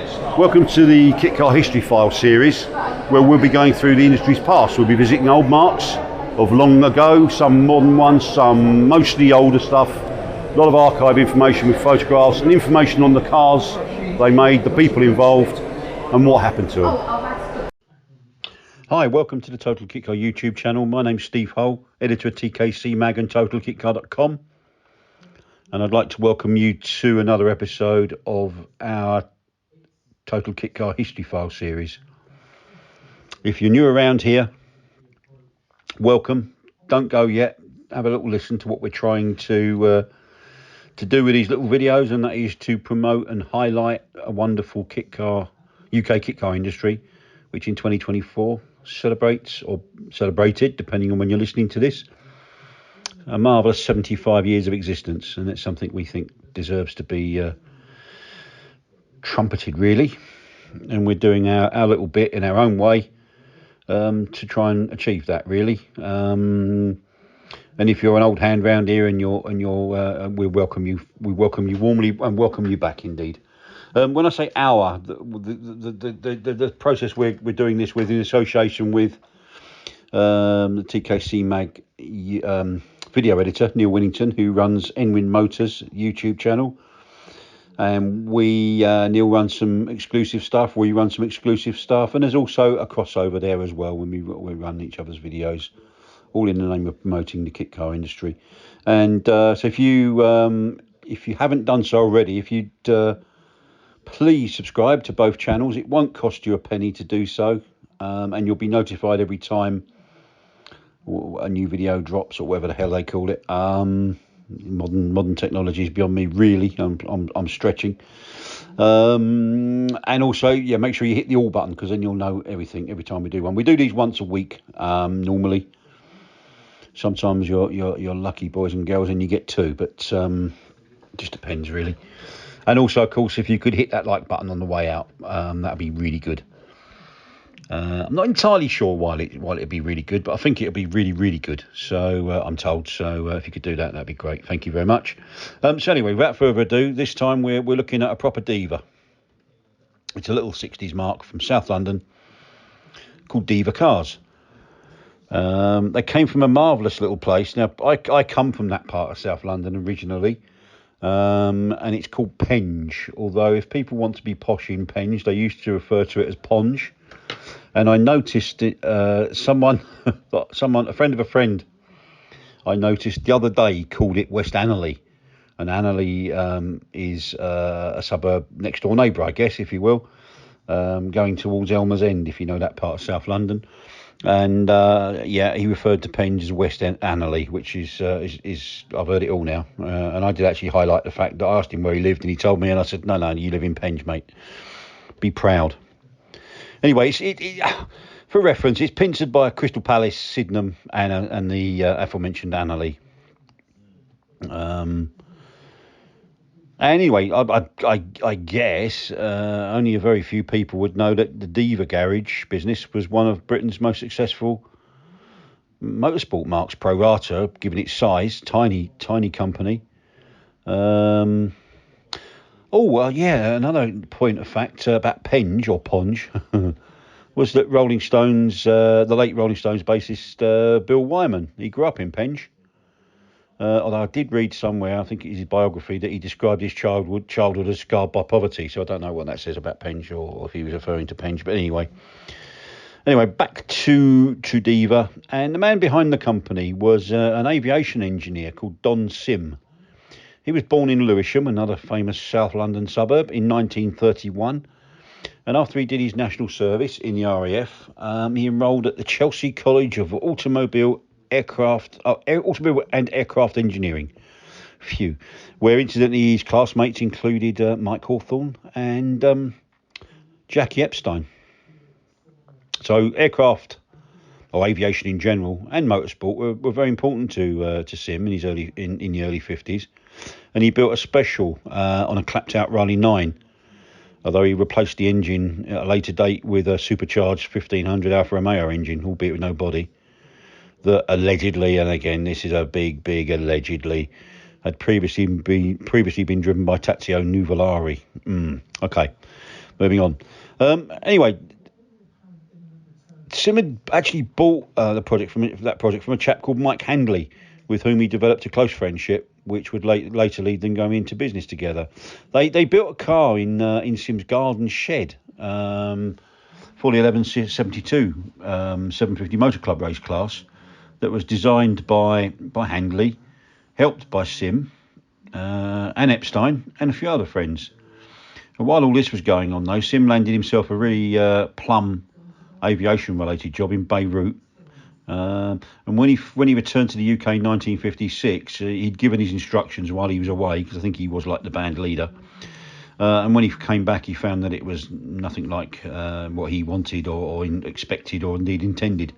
Welcome to the Kit Car History Files series, where we'll be going through the industry's past. We'll be visiting old marks of long ago, some modern ones, some mostly older stuff. A lot of archive information with photographs and information on the cars they made, the people involved, and what happened to them. Hi, welcome to the Total Kit Car YouTube channel. My name's Steve Hull, editor of TKC Mag and TotalKitCar.com. And I'd like to welcome you to another episode of our Total Kit Car History File series. If you're new around here, welcome. Don't go yet. Have a little listen to what we're trying to do with these little videos, and that is to promote and highlight a wonderful UK kit car industry, which in 2024 celebrates, or celebrated, depending on when you're listening to this, a marvellous 75 years of existence. And it's something we think deserves to be trumpeted, really. And we're doing our little bit in our own way to try and achieve that, really. And if you're an old hand round here and we welcome you warmly and welcome you back indeed. When I say our, the process we're doing this with in association with the TKC Mag video editor Neil Winnington, who runs Enwin Motors YouTube channel, and Neil runs some exclusive stuff, we run some exclusive stuff, and there's also a crossover there as well when we run each other's videos, all in the name of promoting the kit car industry. And so if you haven't done so already, if you'd please subscribe to both channels. It won't cost you a penny to do so, and you'll be notified every time a new video drops, or whatever the hell they call it. Modern technology is beyond me, really. I'm stretching. And also, yeah, make sure you hit the all button, because then you'll know everything every time we do one. We do these once a week normally. Sometimes you're lucky, boys and girls, and you get two, but just depends, really. And also, of course, if you could hit that like button on the way out, that'd be really good. I'm not entirely sure why it'd be really good, but I think it'll be really, really good. So I'm told. So if you could do that, that'd be great. Thank you very much. So anyway, without further ado, this time we're looking at a proper diva. It's a little 60s mark from South London called Diva Cars. They came from a marvellous little place. Now, I come from that part of South London originally. And it's called Penge, although if people want to be posh in Penge, they used to refer to it as Ponge. And I noticed it, a friend of a friend, I noticed the other day called it West Annerley. And Annerley is a suburb next door neighbour, I guess, if you will, going towards Elmer's End, if you know that part of South London. And yeah, he referred to Penge as West Annerley, which is I've heard it all now. And I did actually highlight the fact that I asked him where he lived, and he told me, and I said, no, you live in Penge, mate. Be proud. Anyway, for reference, it's pincered by Crystal Palace, Sydenham, and the aforementioned Annerley. Anyway, I guess only a very few people would know that the Diva Garage business was one of Britain's most successful motorsport marques pro rata, given its size. Tiny company. Another point of fact about Penge, or Ponge, was that Rolling Stones, the late Rolling Stones bassist Bill Wyman, he grew up in Penge. Although I did read somewhere, I think it is his biography, that he described his childhood as scarred by poverty. So I don't know what that says about Penge, or if he was referring to Penge. But anyway, back to Diva. And the man behind the company was an aviation engineer called Don Sim. He was born in Lewisham, another famous South London suburb, in 1931. And after he did his national service in the RAF, he enrolled at the Chelsea College of Automobile and Aircraft Engineering, where incidentally his classmates included Mike Hawthorne and Jackie Epstein. So aircraft, or aviation in general, and motorsport were very important to Sim in the early 50s, and he built a special on a clapped out Raleigh 9, although he replaced the engine at a later date with a supercharged 1500 Alfa Romeo engine, albeit with no body, that allegedly, and again this is a big allegedly, had previously been driven by Tazio Nuvolari. Okay, moving on. Anyway, Sim had actually bought that project from a chap called Mike Handley, with whom he developed a close friendship, which would later lead them going into business together. They built a car in Sim's garden shed for the 1172 750 Motor Club race class that was designed by Handley, helped by Sim and Epstein and a few other friends. And while all this was going on, though, Sim landed himself a really plum aviation-related job in Beirut. And when he returned to the UK in 1956, he'd given his instructions while he was away, because I think he was like the band leader. And when he came back, he found that it was nothing like what he wanted or expected or indeed intended.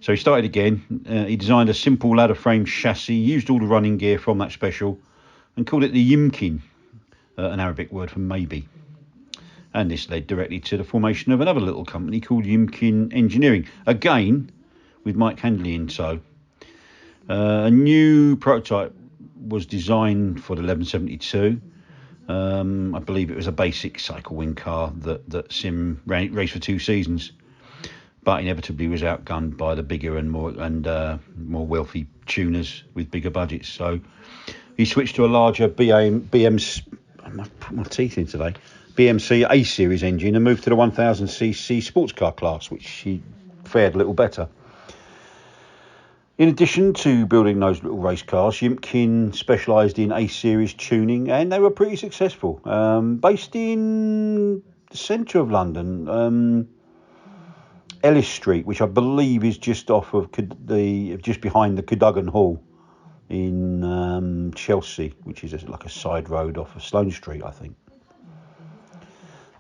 So he started again. He designed a simple ladder frame chassis, used all the running gear from that special, and called it the Yimkin, an Arabic word for maybe. And this led directly to the formation of another little company called Yimkin Engineering, again with Mike Handley in tow. A new prototype was designed for the 1172. I believe it was a basic cycle wing car that Sim raced for 2 seasons, but inevitably was outgunned by the bigger and more wealthy tuners with bigger budgets. So he switched to a larger BMC. I put my teeth in today. BMC A series engine and moved to the 1000cc sports car class, which he fared a little better. In addition to building those little race cars, Yimkin specialised in A series tuning, and they were pretty successful. Based in the centre of London, Ellis Street, which I believe is just off of just behind the Cadogan Hall in Chelsea, which is like a side road off of Sloane Street, I think.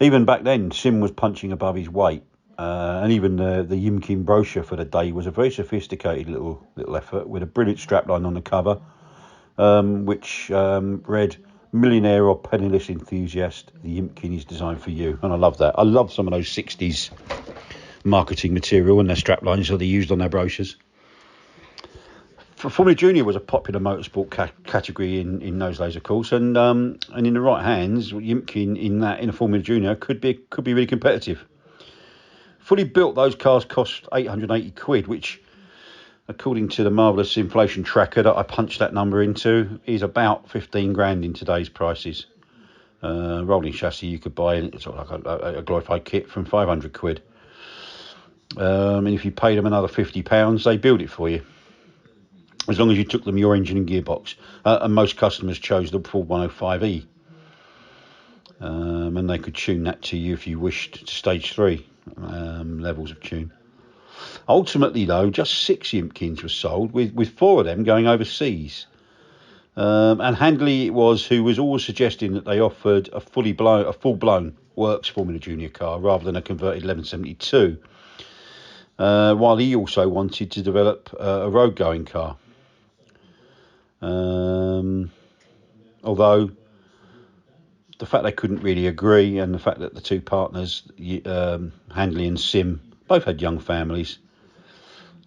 Even back then, Sim was punching above his weight, and even the Yimkin brochure for the day was a very sophisticated little effort with a brilliant strapline on the cover, which read, "Millionaire or penniless enthusiast, the Yimkin is designed for you." And I love that. I love some of those 60s marketing material and their straplines that they used on their brochures. Formula Junior was a popular motorsport category in those days, of course, and in the right hands, Yimkin in a Formula Junior could be really competitive. Fully built, those cars cost £880, which, according to the marvellous inflation tracker that I punched that number into, is about 15 grand in today's prices. Rolling chassis you could buy sort of like a glorified kit from £500. And if you paid them another £50, they build it for you, as long as you took them your engine and gearbox. And most customers chose the full 105E. And they could tune that to you if you wished to stage 3 levels of tune. Ultimately, though, just 6 Yimkins were sold, with 4 of them going overseas. And Handley it was who was always suggesting that they offered a full-blown works Formula Junior car rather than a converted 1172. While he also wanted to develop a road-going car. Although the fact they couldn't really agree, and the fact that the two partners, Handley and Sim, both had young families,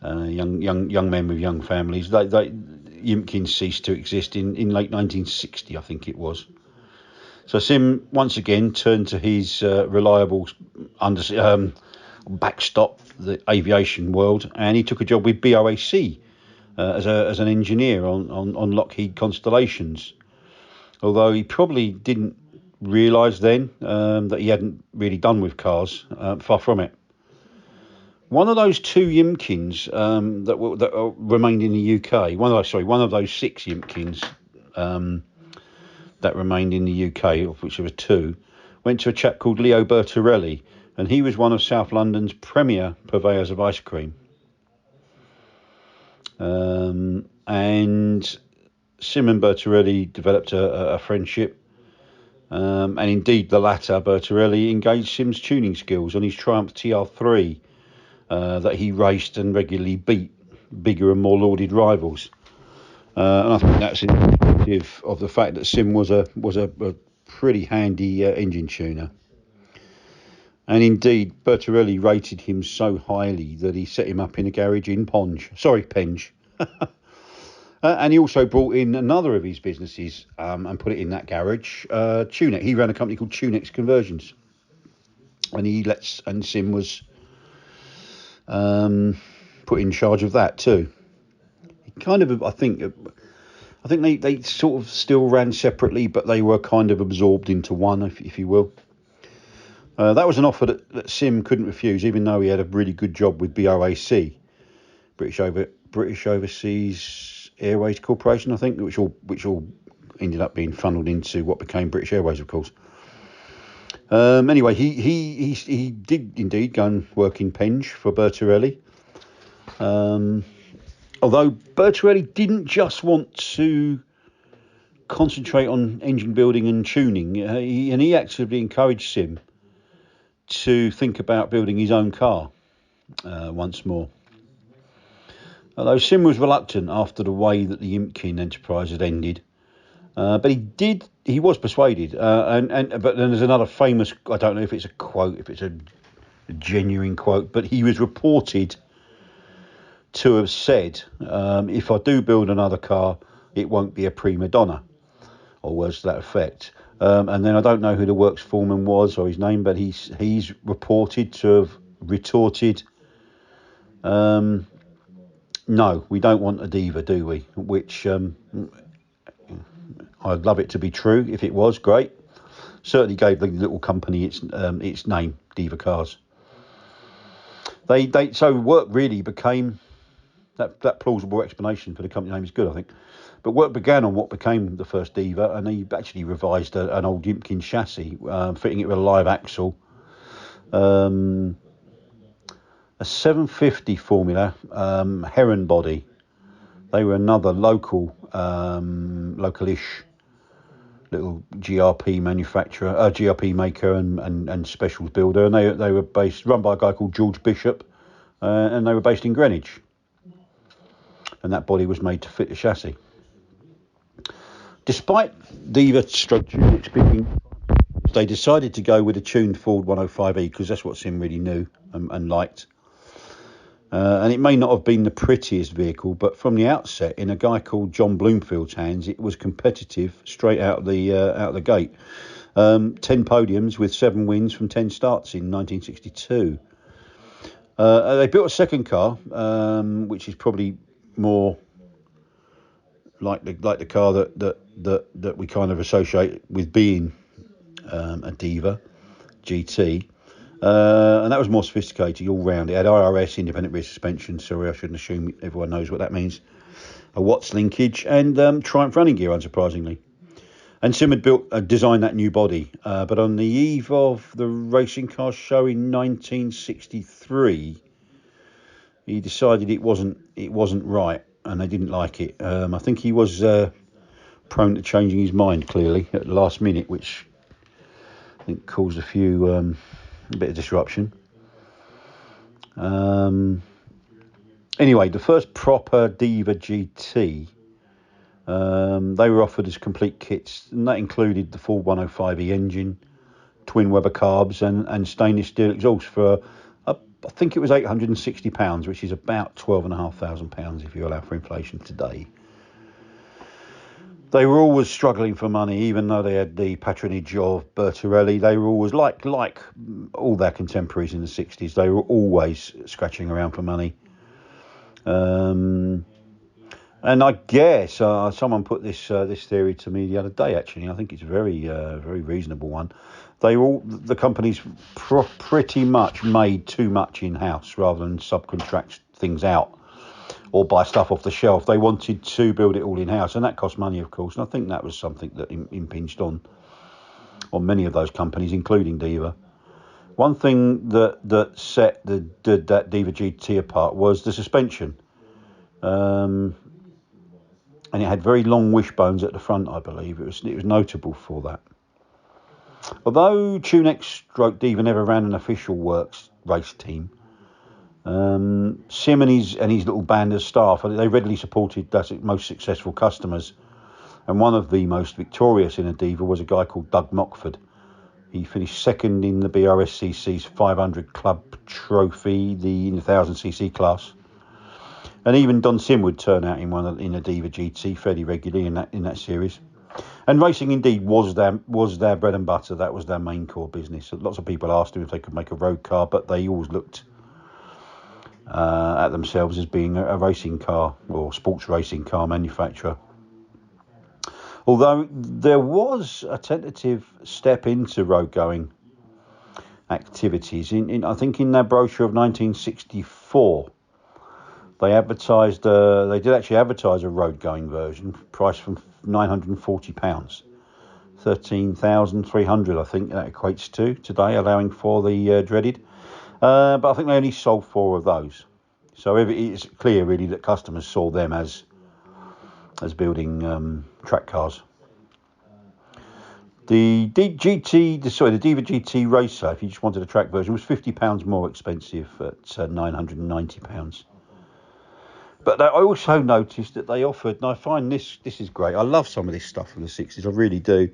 young men with young families, Yimkin ceased to exist in late 1960, I think it was. So Sim once again turned to his reliable backstop, the aviation world, and he took a job with BOAC as an engineer on Lockheed Constellations. Although he probably didn't realise then that he hadn't really done with cars, far from it. One of those 2 Yimkins that remained in the UK, one of those 6 Yimkins that remained in the UK, of which there were 2, went to a chap called Leo Bertorelli, and he was one of South London's premier purveyors of ice cream. And Sim and Bertorelli developed a friendship, and indeed the latter, Bertorelli, engaged Sim's tuning skills on his Triumph TR3 that he raced and regularly beat bigger and more lauded rivals. And I think that's indicative of the fact that Sim was a pretty handy engine tuner. And indeed, Bertorelli rated him so highly that he set him up in a garage in Penge. And he also brought in another of his businesses and put it in that garage, Tunex. He ran a company called Tunex Conversions. and Sim was put in charge of that too. Kind of, I think they sort of still ran separately, but they were kind of absorbed into one, if you will. That was an offer that Sim couldn't refuse, even though he had a really good job with BOAC, British Overseas Airways Corporation, I think, which all ended up being funneled into what became British Airways, of course. Anyway, he did indeed go and work in Penge for Bertorelli. Although Bertorelli didn't just want to concentrate on engine building and tuning, he actively encouraged Sim to think about building his own car once more. Although Sim was reluctant after the way that the Imkin enterprise had ended, but he was persuaded. But then there's another famous, I don't know if it's a quote, if it's a genuine quote, but he was reported to have said, if I do build another car, it won't be a prima donna, or words to that effect. And then I don't know who the works foreman was or his name, but he's reported to have retorted, no, we don't want a Diva, do we? Which I'd love it to be true. If it was, great. Certainly gave the little company its name, Diva Cars. So work really became that plausible explanation for the company name is good, I think. But work began on what became the first Diva, and he actually revised an old Yimkin chassis, fitting it with a live axle, a 750 Formula Heron body. They were another localish little GRP manufacturer, GRP maker and specials builder, and they were run by a guy called George Bishop, and they were based in Greenwich. And that body was made to fit the chassis. Despite Diva Tunix being, they decided to go with a tuned Ford 105E because that's what Sim really knew and liked. And it may not have been the prettiest vehicle, but from the outset, in a guy called John Bloomfield's hands, it was competitive straight out the gate. 10 podiums with 7 wins from 10 starts in 1962. They built a second car, which is probably more like the car that we kind of associate with being a Diva GT. And that was more sophisticated all round. It had IRS, independent rear suspension. Sorry, I shouldn't assume everyone knows what that means. A Watts linkage and Triumph running gear, unsurprisingly. And Sim had designed that new body. But on the eve of the racing car show in 1963, he decided it wasn't right, and they didn't like it. I think he was prone to changing his mind clearly at the last minute, which I think caused a bit of disruption. Anyway, the first proper Diva GT, they were offered as complete kits, and that included the full 105E engine, twin Weber carbs, and stainless steel exhaust for, I think it was £860, which is about £12,500 if you allow for inflation today. They were always struggling for money, even though they had the patronage of Bertorelli. They were always, like all their contemporaries in the 60s, they were always scratching around for money. And I guess someone put this theory to me the other day, actually. I think it's a very reasonable one. The companies pretty much made too much in-house rather than subcontract things out or buy stuff off the shelf. They wanted to build it all in-house, and that cost money, of course. And I think that was something that impinged on many of those companies, including Diva. One thing that set that Diva GT apart was the suspension. And it had very long wishbones at the front, I believe. It was notable for that. Although Tunex/Diva never ran an official works race team, Sim and his little band of staff, they readily supported their most successful customers. And one of the most victorious in a Diva was a guy called Doug Mockford. He finished second in the BRSCC's 500 Club Trophy, in the 1000cc class. And even Don Sim would turn out in a Diva GT fairly regularly in that series. And racing indeed was their bread and butter. That was their main core business. Lots of people asked them if they could make a road car, but they always looked at themselves as being a racing car or sports racing car manufacturer. Although there was a tentative step into road going activities. I think in their brochure of 1964, they advertised. They did actually advertise a road going version, priced from £940, 13,300. I think that equates to today, allowing for the dreaded. But I think they only sold 4 of those. So it's clear really that customers saw them as building track cars. The Diva GT Racer, if you just wanted a track version, was £50 more expensive at £990. But I also noticed that they offered, and I find this is great. I love some of this stuff from the 60s, I really do.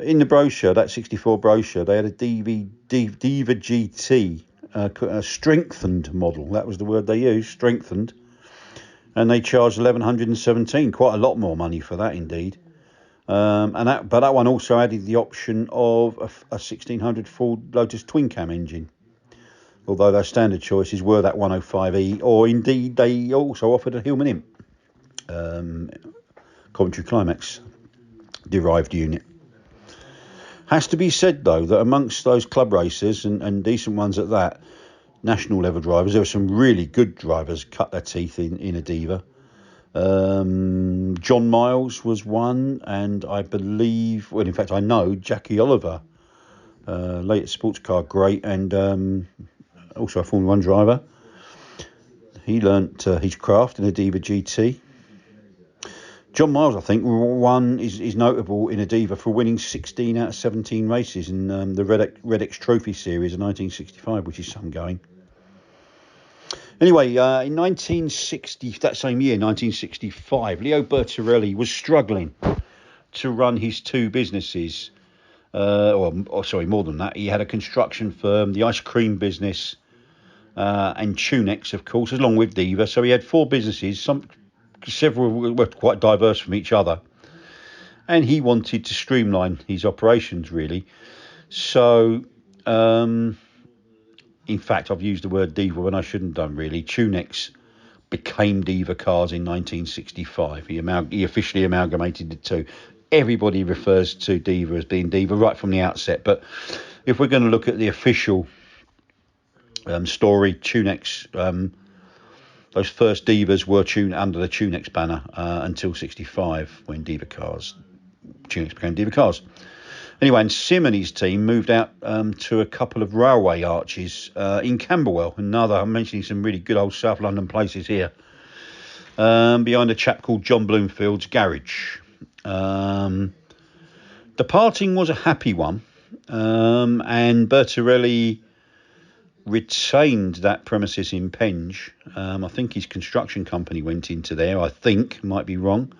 In the brochure, that 64 brochure, they had a Diva GT, a strengthened model. That was the word they used, strengthened. And they charged £1,117, quite a lot more money for that indeed. But that one also added the option of a 1600 Ford Lotus twin cam engine. Although their standard choices were that 105E, or indeed they also offered a Hillman Imp, Coventry Climax derived unit. Has to be said though that amongst those club racers and decent ones at that, national level drivers, there were some really good drivers cut their teeth in a Diva. John Miles was one, and I believe, well, in fact, I know Jackie Oliver, late sports car great, and also a Formula 1 driver. He learnt his craft in a Diva GT. John Miles, I think, is notable in a Diva for winning 16 out of 17 races in the Red X Trophy Series of 1965, which is some going. Anyway, in 1960, that same year, 1965, Leo Bertorelli was struggling to run his 2 businesses. Sorry, more than that. He had a construction firm, the ice cream business, and Tunex, of course, along with Diva. So he had 4 businesses. Several were quite diverse from each other. And he wanted to streamline his operations, really. So... in fact, I've used the word Diva when I shouldn't have done, really. Tunex became Diva Cars in 1965. He officially amalgamated the two. Everybody refers to Diva as being Diva right from the outset. But if we're going to look at the official story, Tunex, those first Divas were under the Tunex banner until 65, when Tunex became Diva Cars. Anyway, and Sim and his team moved out to a couple of railway arches in Camberwell. I'm mentioning some really good old South London places here. Behind a chap called John Bloomfield's garage. Departing was a happy one. And Bertorelli retained that premises in Penge. I think his construction company went into there. I think, might be wrong.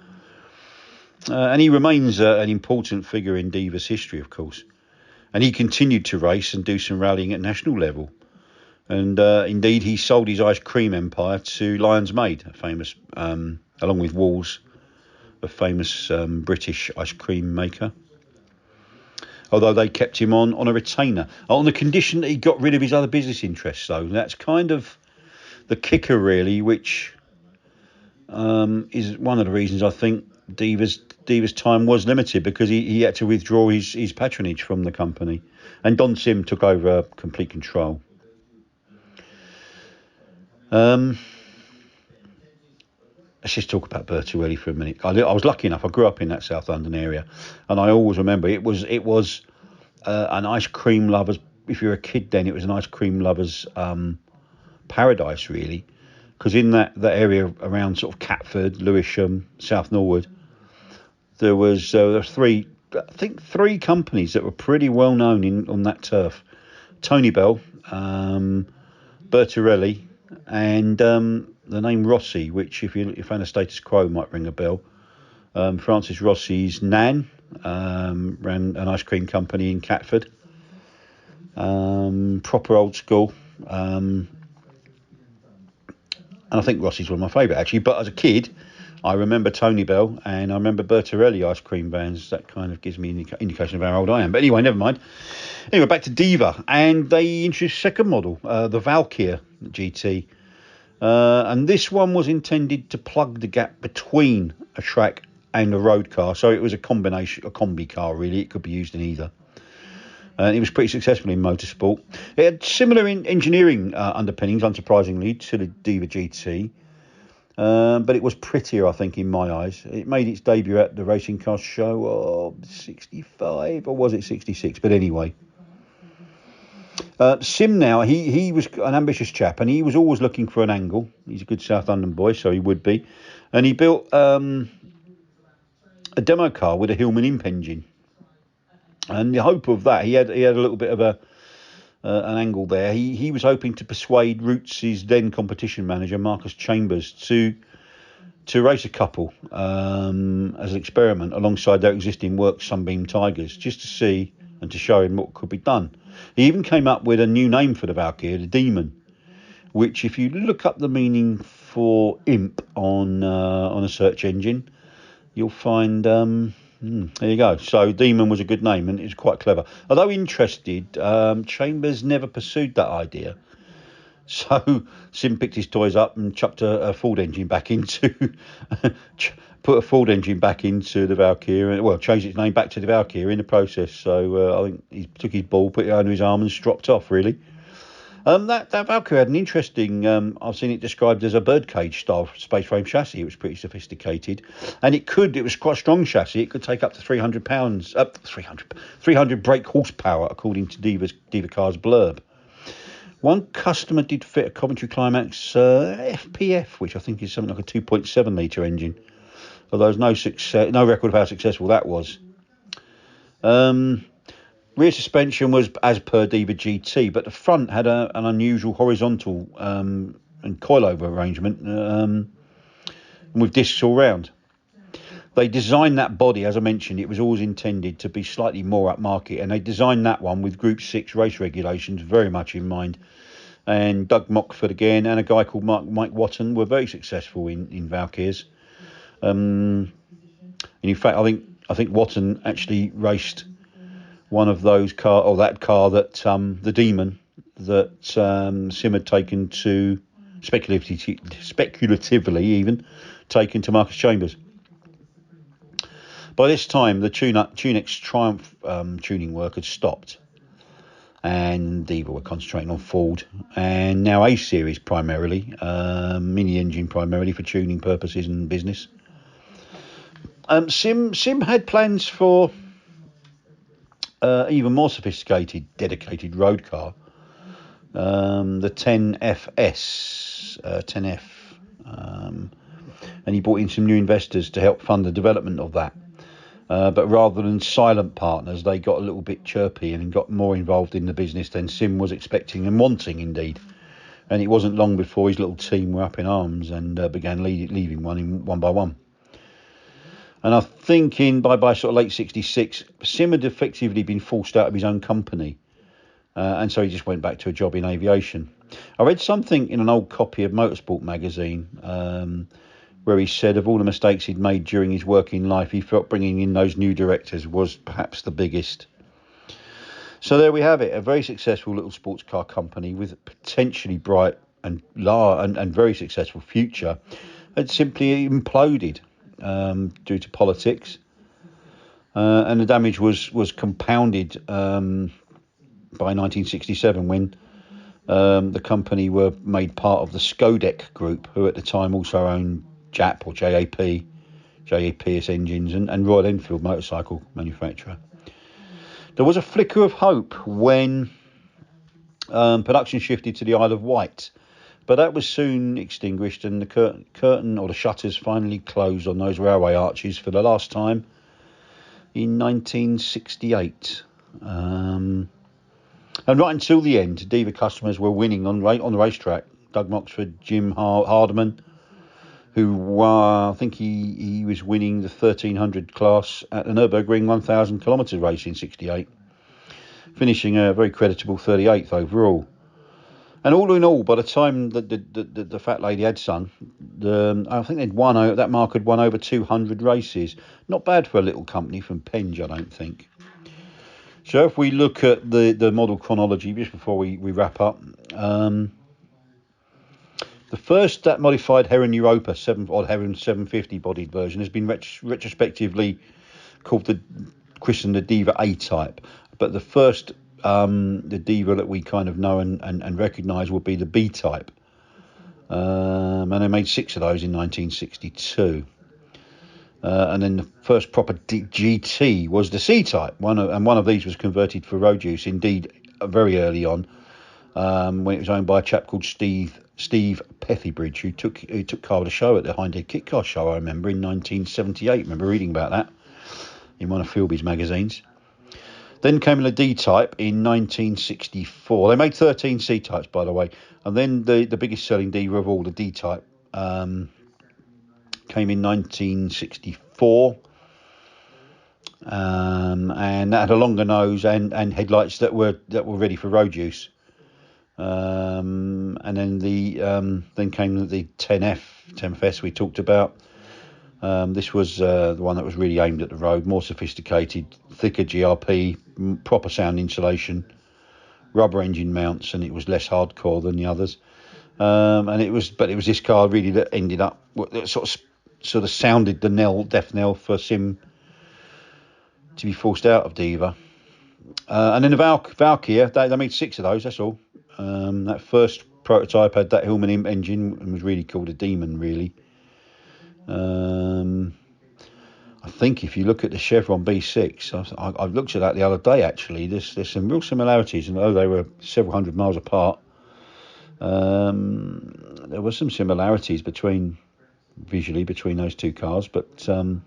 And he remains an important figure in Diva's history, of course. And he continued to race and do some rallying at national level. And indeed, he sold his ice cream empire to Lyons Maid, a famous, along with Walls, a famous British ice cream maker. Although they kept him on a retainer, on the condition that he got rid of his other business interests, though. That's kind of the kicker, really, which is one of the reasons I think Diva's time was limited, because he had to withdraw his patronage from the company, and Don Sim took over complete control. Let's just talk about Bertorelli for a minute. I was lucky enough. I grew up in that South London area, and I always remember it was an ice cream lovers. If you're a kid then, it was an ice cream lovers paradise, really, because in that area around sort of Catford, Lewisham, South Norwood, there was three companies that were pretty well known on that turf: Tony Bell, Bertorelli, and the name Rossi, which if you found a status quo might ring a bell. Francis Rossi's nan ran an ice cream company in Catford. Proper old school. And I think Rossi's one of my favourite, actually. But as a kid, I remember Tony Bell and I remember Bertarelli ice cream vans. That kind of gives me an indication of how old I am. But anyway, never mind. Anyway, back to Diva. And they introduced a second model, the Valkyr GT. And this one was intended to plug the gap between a track and a road car. So it was a combi car, really. It could be used in either. And it was pretty successful in motorsport. It had similar engineering underpinnings, unsurprisingly, to the Diva GT. But it was prettier, I think, in my eyes. It made its debut at the Racing Car Show of 65, or was it 66? But anyway. Sim now, he was an ambitious chap, and he was always looking for an angle. He's a good South London boy, so he would be. And he built a demo car with a Hillman imp engine. And the hope of that, he had a little bit of an angle there. He was hoping to persuade Roots' then competition manager, Marcus Chambers, to race a couple as an experiment alongside their existing work Sunbeam Tigers, just to see and to show him what could be done. He even came up with a new name for the Valkyrie, the Demon, which, if you look up the meaning for imp on a search engine, you'll find there you go. So Demon was a good name, and it was quite clever. Although interested, Chambers never pursued that idea. So Sim picked his toys up and chucked a Ford engine back into put a Ford engine back into the Valkyrie, well, changed its name back to the Valkyrie in the process. So I think he took his ball, put it under his arm, and stropped off, really. That Valkyrie had an interesting, I've seen it described as a birdcage style space frame chassis. It was pretty sophisticated, and it was quite a strong chassis. It could take up to 300 pounds, 300 brake horsepower, according to Diva Cars blurb. One customer did fit a Coventry Climax FPF, which I think is something like a 2.7 litre engine. Although there's no record of how successful that was. Rear suspension was as per Diva GT, but the front had an unusual horizontal and coilover arrangement with discs all round. They designed that body, as I mentioned, it was always intended to be slightly more upmarket, and they designed that one with Group 6 race regulations very much in mind. And Doug Mockford again and a guy called Mike Watton were very successful in Valkyries. And in fact, I think Watton actually raced one of those that car that the Demon that Sim had taken to speculatively even taken to Marcus Chambers. By this time, the Tunex Triumph tuning work had stopped, and Diva were concentrating on Ford and now A series primarily, mini engine primarily for tuning purposes and business. Sim had plans for even more sophisticated, dedicated road car, the 10F, and he brought in some new investors to help fund the development of that. But rather than silent partners, they got a little bit chirpy and got more involved in the business than Sim was expecting and wanting, indeed. And it wasn't long before his little team were up in arms and began leaving one by one. And I think by sort of late 66, Sim had effectively been forced out of his own company. And so he just went back to a job in aviation. I read something in an old copy of Motorsport magazine where he said of all the mistakes he'd made during his working life, he felt bringing in those new directors was perhaps the biggest. So there we have it, a very successful little sports car company with a potentially bright and very successful future had simply imploded due to politics. And the damage was compounded by 1967 when the company were made part of the Skodek Group, who at the time also owned JAP or JAPS engines and Royal Enfield motorcycle manufacturer. There was a flicker of hope when production shifted to the Isle of Wight, but that was soon extinguished and the curtain or the shutters finally closed on those railway arches for the last time in 1968. And right until the end, Diva customers were winning on the racetrack. Doug Moxford, Jim Hardeman, who I think he was winning the 1300 class at the Nürburgring 1000 kilometre race in 68, finishing a very creditable 38th overall. And all in all, by the time that the fat lady had son, I think they'd won, that mark had won over 200 races. Not bad for a little company from Penge, I don't think. So if we look at the model chronology, just before we wrap up, the first that modified Heron Europa Heron 750 bodied version has been retrospectively christened the Diva A type, but the first the Diva that we kind of know and recognise would be the B type, and they made 6 of those in 1962. And then the first proper GT was the C type. One of these was converted for road use. Indeed, very early on, when it was owned by a chap called Steve Pethybridge, who took car to the show at the Hindhead Kit Car Show. I remember in 1978. I remember reading about that in one of Philby's magazines. Then came the D type in 1964. They made 13 C types, by the way, and then the biggest selling Diva of all, the D type, came in 1964, and that had a longer nose and headlights that were ready for road use. And then then came the 10FS we talked about. This was the one that was really aimed at the road, more sophisticated, thicker GRP, proper sound insulation, rubber engine mounts, and it was less hardcore than the others. And it was this car really that ended up sort of sounded the death knell for Sim to be forced out of Diva. And then the Valkyrie, they made 6 of those. That's all. That first prototype had that Hillman engine and was really called a Demon, really. I think if you look at the Chevron B6, I looked at that the other day. Actually, there's some real similarities, and though they were several hundred miles apart, there were some similarities visually between those two cars. But I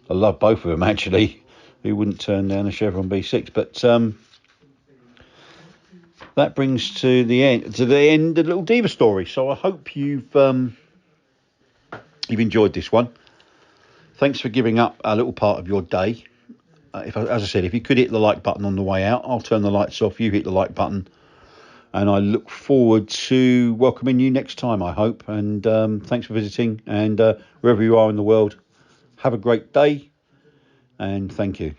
love both of them actually. Who wouldn't turn down a Chevron B6? But that brings to the end of the little Diva story. So I hope you've enjoyed this one. Thanks for giving up a little part of your day. As I said, if you could hit the like button on the way out, I'll turn the lights off. You hit the like button, and I look forward to welcoming you next time, I hope. And thanks for visiting. And wherever you are in the world, have a great day, and thank you.